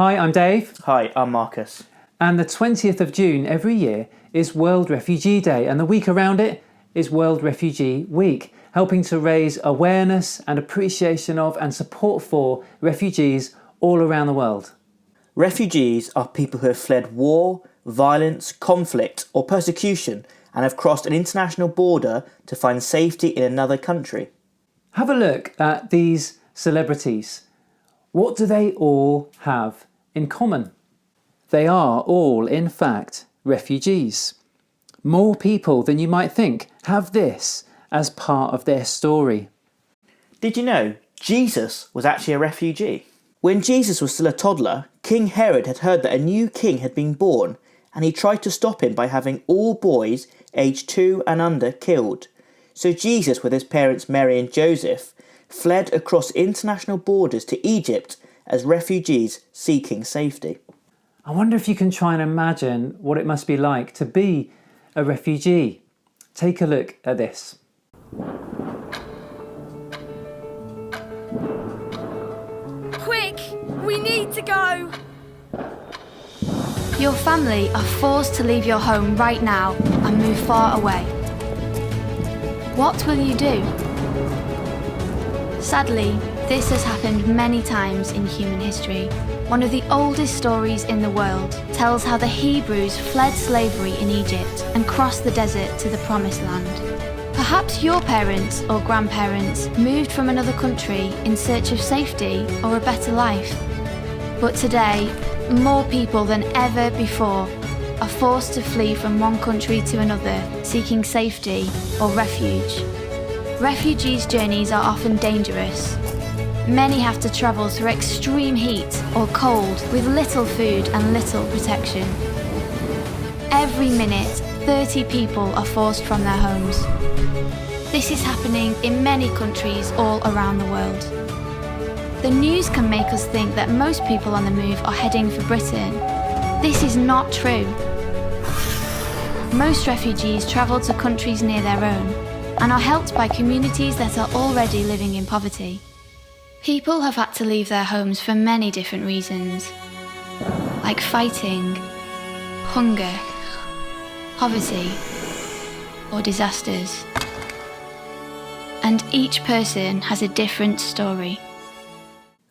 Hi, I'm Dave. Hi, I'm Marcus. And the 20th of June every year is World Refugee Day, and the week around it is World Refugee Week, helping to raise awareness and appreciation of and support for refugees all around the world. Refugees are people who have fled war, violence, conflict or persecution and have crossed an international border to find safety in another country. Have a look at these celebrities. What do they all have in common? They are all, in fact, refugees. More people than you might think have this as part of their story. Did you know Jesus was actually a refugee? When Jesus was still a toddler, King Herod had heard that a new king had been born, and he tried to stop him by having all boys aged 2 and under killed. So Jesus, with his parents Mary and Joseph, fled across international borders to Egypt as refugees seeking safety. I wonder if you can try and imagine what it must be like to be a refugee. Take a look at this. Quick! We need to go! Your family are forced to leave your home right now and move far away. What will you do? Sadly, this has happened many times in human history. One of the oldest stories in the world tells how the Hebrews fled slavery in Egypt and crossed the desert to the Promised Land. Perhaps your parents or grandparents moved from another country in search of safety or a better life. But today, more people than ever before are forced to flee from one country to another, seeking safety or refuge. Refugees' journeys are often dangerous. Many have to travel through extreme heat or cold with little food and little protection. Every minute, 30 people are forced from their homes. This is happening in many countries all around the world. The news can make us think that most people on the move are heading for Britain. This is not true. Most refugees travel to countries near their own and are helped by communities that are already living in poverty. People have had to leave their homes for many different reasons, like fighting, hunger, poverty, or disasters. And each person has a different story.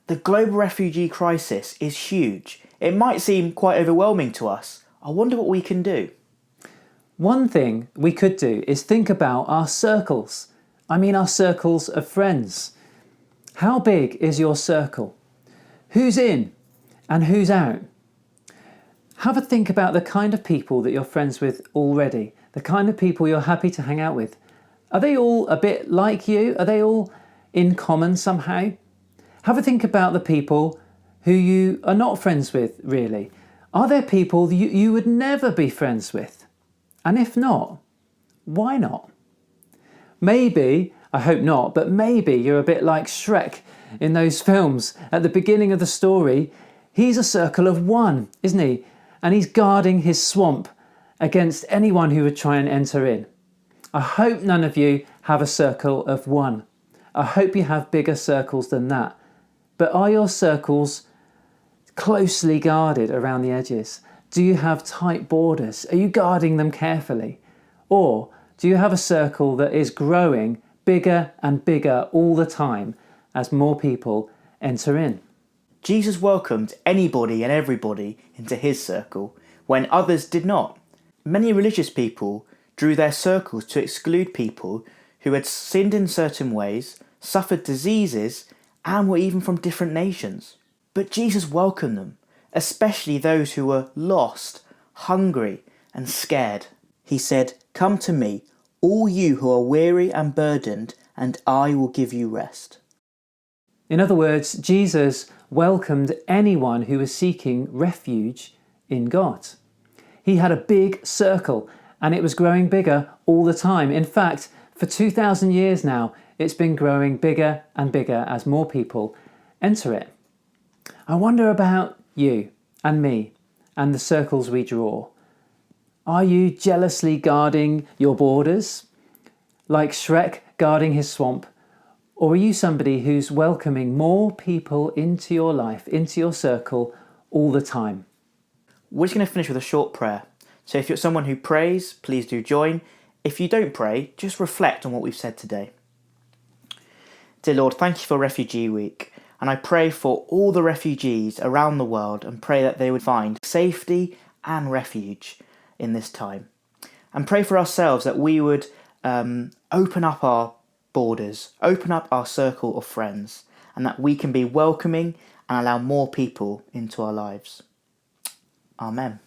The global refugee crisis is huge. It might seem quite overwhelming to us. I wonder what we can do. One thing we could do is think about our circles. Our circles of friends. How big is your circle? Who's in and who's out? Have a think about the kind of people that you're friends with already, the kind of people you're happy to hang out with. Are they all a bit like you? Are they all in common somehow? Have a think about the people who you are not friends with, really. Are there people you would never be friends with? And if not, why not? Maybe, I hope not, but maybe you're a bit like Shrek in those films. At the beginning of the story, he's a circle of one, isn't he? And he's guarding his swamp against anyone who would try and enter in. I hope none of you have a circle of one. I hope you have bigger circles than that. But are your circles closely guarded around the edges? Do you have tight borders? Are you guarding them carefully? Or do you have a circle that is growing bigger and bigger all the time as more people enter in? Jesus welcomed anybody and everybody into his circle when others did not. Many religious people drew their circles to exclude people who had sinned in certain ways, suffered diseases, and were even from different nations. But Jesus welcomed them, especially those who were lost, hungry, and scared. He said, "Come to me, all you who are weary and burdened, and I will give you rest." In other words, Jesus welcomed anyone who was seeking refuge in God. He had a big circle, and it was growing bigger all the time. In fact, for 2,000 years now, it's been growing bigger and bigger as more people enter it. I wonder about you and me and the circles we draw. Are you jealously guarding your borders, like Shrek guarding his swamp? Or are you somebody who's welcoming more people into your life, into your circle, all the time. We're just going to finish with a short prayer. So if you're someone who prays, please do join. If you don't pray, just reflect on what we've said today. Dear Lord, thank you for Refugee Week. And I pray for all the refugees around the world and pray that they would find safety and refuge in this time. And pray for ourselves that we would open up our borders, open up our circle of friends, and that we can be welcoming and allow more people into our lives. Amen.